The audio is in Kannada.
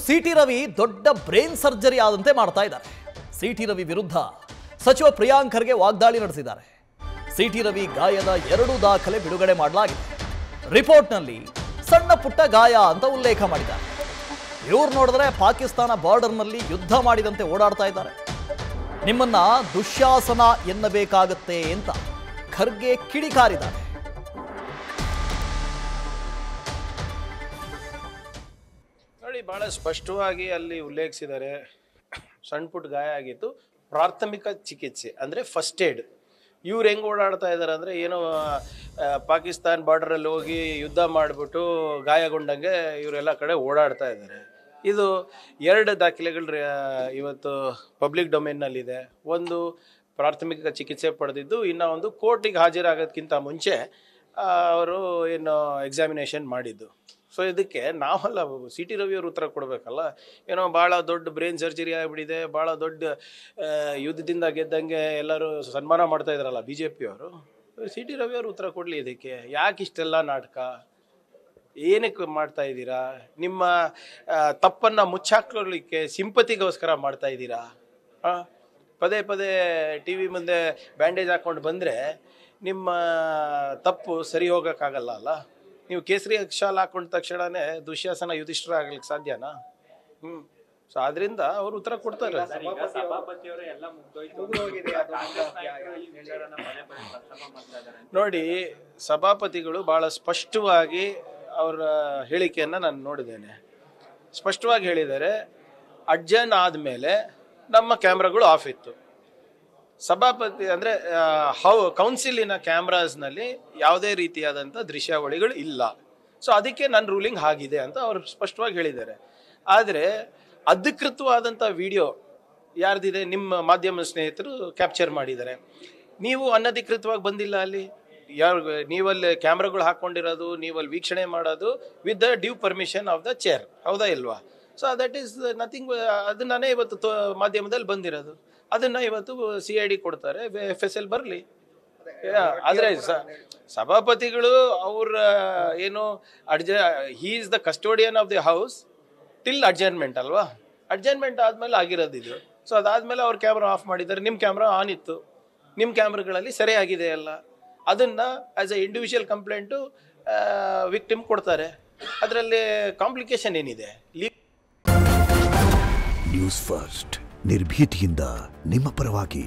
ಸಿಟಿ ರವಿ ದೊಡ್ಡ ಬ್ರೈನ್ ಸರ್ಜರಿ ಆದಂತೆ ಮಾಡ್ತಾ ಇದ್ದಾರೆ. ಸಿಟಿ ರವಿ ವಿರುದ್ಧ ಸಚಿವ ಪ್ರಿಯಾಂಕ್ ಖರ್ಗೆ ವಾಗ್ದಾಳಿ ನಡೆಸಿದ್ದಾರೆ. ಸಿಟಿ ರವಿ ಗಾಯದ 2 ದಾಖಲೆ ಬಿಡುಗಡೆ ಮಾಡಲಾಗಿದೆ. ರಿಪೋರ್ಟ್ನಲ್ಲಿ ಸಣ್ಣ ಪುಟ್ಟ ಗಾಯ ಅಂತ ಉಲ್ಲೇಖ ಮಾಡಿದ್ದಾರೆ. ಇವ್ರು ನೋಡಿದ್ರೆ ಪಾಕಿಸ್ತಾನ ಬಾರ್ಡರ್ನಲ್ಲಿ ಯುದ್ಧ ಮಾಡಿದಂತೆ ಓಡಾಡ್ತಾ ಇದ್ದಾರೆ. ನಿಮ್ಮನ್ನ ದುಶ್ಯಾಸನ ಎನ್ನಬೇಕಾಗತ್ತೆ ಅಂತ ಖರ್ಗೆ ಕಿಡಿಕಾರಿದ್ದಾರೆ. ನೋಡಿ, ಬಹಳ ಸ್ಪಷ್ಟವಾಗಿ ಅಲ್ಲಿ ಉಲ್ಲೇಖಿಸಿದ್ದಾರೆ. ಸಣ್ಣ ಪುಟ್ಟ ಗಾಯ ಆಗಿತ್ತು, ಪ್ರಾಥಮಿಕ ಚಿಕಿತ್ಸೆ ಅಂದರೆ ಫಸ್ಟ್ ಏಡ್. ಇವ್ರು ಹೆಂಗೆ ಓಡಾಡ್ತಾ ಇದ್ದಾರೆ ಅಂದರೆ, ಏನೋ ಪಾಕಿಸ್ತಾನ್ ಬಾರ್ಡರಲ್ಲಿ ಹೋಗಿ ಯುದ್ಧ ಮಾಡಿಬಿಟ್ಟು ಗಾಯಗೊಂಡಂಗೆ ಇವರೆಲ್ಲ ಕಡೆ ಓಡಾಡ್ತಾ ಇದ್ದಾರೆ. ಇದು 2 ದಾಖಲೆಗಳು ಇವತ್ತು ಪಬ್ಲಿಕ್ ಡೊಮೇನ್ನಲ್ಲಿದೆ. ಒಂದು ಪ್ರಾಥಮಿಕ ಚಿಕಿತ್ಸೆ ಪಡೆದಿದ್ದು, ಇನ್ನೂ ಒಂದು ಕೋರ್ಟಿಗೆ ಹಾಜರಾಗೋದಕ್ಕಿಂತ ಮುಂಚೆ ಅವರು ಏನು ಎಕ್ಸಾಮಿನೇಷನ್ ಮಾಡಿದ್ದು. ಸೊ ಇದಕ್ಕೆ ನಾವೆಲ್ಲ ಸಿಟಿ ರವಿಯವರು ಉತ್ತರ ಕೊಡಬೇಕಲ್ಲ. ಏನೋ ಭಾಳ ದೊಡ್ಡ ಬ್ರೈನ್ ಸರ್ಜರಿ ಆಗಿಬಿಟ್ಟಿದೆ, ಭಾಳ ದೊಡ್ಡ ಯುದ್ಧದಿಂದ ಗೆದ್ದಂಗೆ ಎಲ್ಲರೂ ಸನ್ಮಾನ ಮಾಡ್ತಾ ಇದ್ರಲ್ಲ BJP ಅವರು. ಸಿಟಿ ರವಿಯವರು ಉತ್ತರ ಕೊಡಲಿ ಇದಕ್ಕೆ. ಯಾಕೆ ಇಷ್ಟೆಲ್ಲ ನಾಟಕ, ಏನಕ್ಕೆ ಮಾಡ್ತಾ ಇದ್ದೀರಾ? ನಿಮ್ಮ ತಪ್ಪನ್ನು ಮುಚ್ಚಾಕೊಳ್ಳಲಿಕ್ಕೆ ಸಿಂಪತಿಗೋಸ್ಕರ ಮಾಡ್ತಾ ಇದ್ದೀರಾ? ಪದೇ ಪದೇ TV ಮುಂದೆ ಬ್ಯಾಂಡೇಜ್ ಹಾಕ್ಕೊಂಡು ಬಂದರೆ ನಿಮ್ಮ ತಪ್ಪು ಸರಿ ಹೋಗೋಕ್ಕಾಗಲ್ಲ ಅಲ್ಲ. ನೀವು ಕೇಸರಿ ಶಾಲ್ ಹಾಕೊಂಡ ತಕ್ಷಣನೇ ದುಶ್ಯಾಸನ ಯುಧಿಷ್ಠಿರ ಆಗ್ಲಿಕ್ಕೆ ಸಾಧ್ಯನಾ? ಸೊ ಆದ್ರಿಂದ ಅವರು ಉತ್ತರ ಕೊಡ್ತಾರೆ. ನೋಡಿ, ಸಭಾಪತಿಗಳು ಬಹಳ ಸ್ಪಷ್ಟವಾಗಿ ಅವರ ಹೇಳಿಕೆಯನ್ನು ನಾನು ನೋಡಿದ್ದೇನೆ. ಸ್ಪಷ್ಟವಾಗಿ ಹೇಳಿದ್ದಾರೆ, ಅಡ್ಜರ್ನ್ ಆದಮೇಲೆ ನಮ್ಮ ಕ್ಯಾಮ್ರಾಗಳು ಆಫ್ ಇತ್ತು. ಸಭಾಪತಿ ಅಂದರೆ ಕೌನ್ಸಿಲಿನ ಕ್ಯಾಮ್ರಾಸ್ನಲ್ಲಿ ಯಾವುದೇ ರೀತಿಯಾದಂಥ ದೃಶ್ಯಾವಳಿಗಳು ಇಲ್ಲ. ಸೊ ಅದಕ್ಕೆ ನನ್ನ ರೂಲಿಂಗ್ ಆಗಿದೆ ಅಂತ ಅವರು ಸ್ಪಷ್ಟವಾಗಿ ಹೇಳಿದ್ದಾರೆ. ಆದರೆ ಅಧಿಕೃತವಾದಂಥ ವಿಡಿಯೋ ಯಾರ್ದಿದೆ? ನಿಮ್ಮ ಮಾಧ್ಯಮ ಸ್ನೇಹಿತರು ಕ್ಯಾಪ್ಚರ್ ಮಾಡಿದ್ದಾರೆ. ನೀವು ಅನಧಿಕೃತವಾಗಿ ಬಂದಿಲ್ಲ ಅಲ್ಲಿ. ನೀವಲ್ಲಿ ಕ್ಯಾಮ್ರಾಗಳು ಹಾಕ್ಕೊಂಡಿರೋದು, ನೀವಲ್ಲಿ ವೀಕ್ಷಣೆ ಮಾಡೋದು with the due permission of the chair, ಹೌದಾ ಇಲ್ವಾ? So that is nothing. ಅದನ್ನೇ ಇವತ್ತು ಮಾಧ್ಯಮದಲ್ಲಿ ಬಂದಿರೋದು. ಅದನ್ನು ಇವತ್ತು CID ಕೊಡ್ತಾರೆ, FSL ಬರಲಿ. ಆದರೆ ಸಭಾಪತಿಗಳು ಅವ್ರ ಏನು he is the custodian of the house till adjournment ಅಲ್ವಾ? ಅಡ್ಜರ್ನ್ಮೆಂಟ್ ಆದಮೇಲೆ ಆಗಿರೋದು ಇದು. ಸೊ ಅದಾದಮೇಲೆ ಅವ್ರ ಕ್ಯಾಮ್ರಾ ಆಫ್ ಮಾಡಿದ್ದಾರೆ. ನಿಮ್ಮ ಕ್ಯಾಮ್ರಾ ಆನ್ ಇತ್ತು, ನಿಮ್ಮ ಕ್ಯಾಮ್ರಾಗಳಲ್ಲಿ ಸರಿಯಾಗಿದೆ ಅಲ್ಲ. ಅದನ್ನು as A individual complaint victim ಕೊಡ್ತಾರೆ. ಅದರಲ್ಲಿ ಕಾಂಪ್ಲಿಕೇಶನ್ ಏನಿದೆ? ನ್ಯೂಸ್ ಫಸ್ಟ್ ನಿರ್ಭೀತಿಯಿಂದ ನಿಮ್ಮ ಪರವಾಗಿ.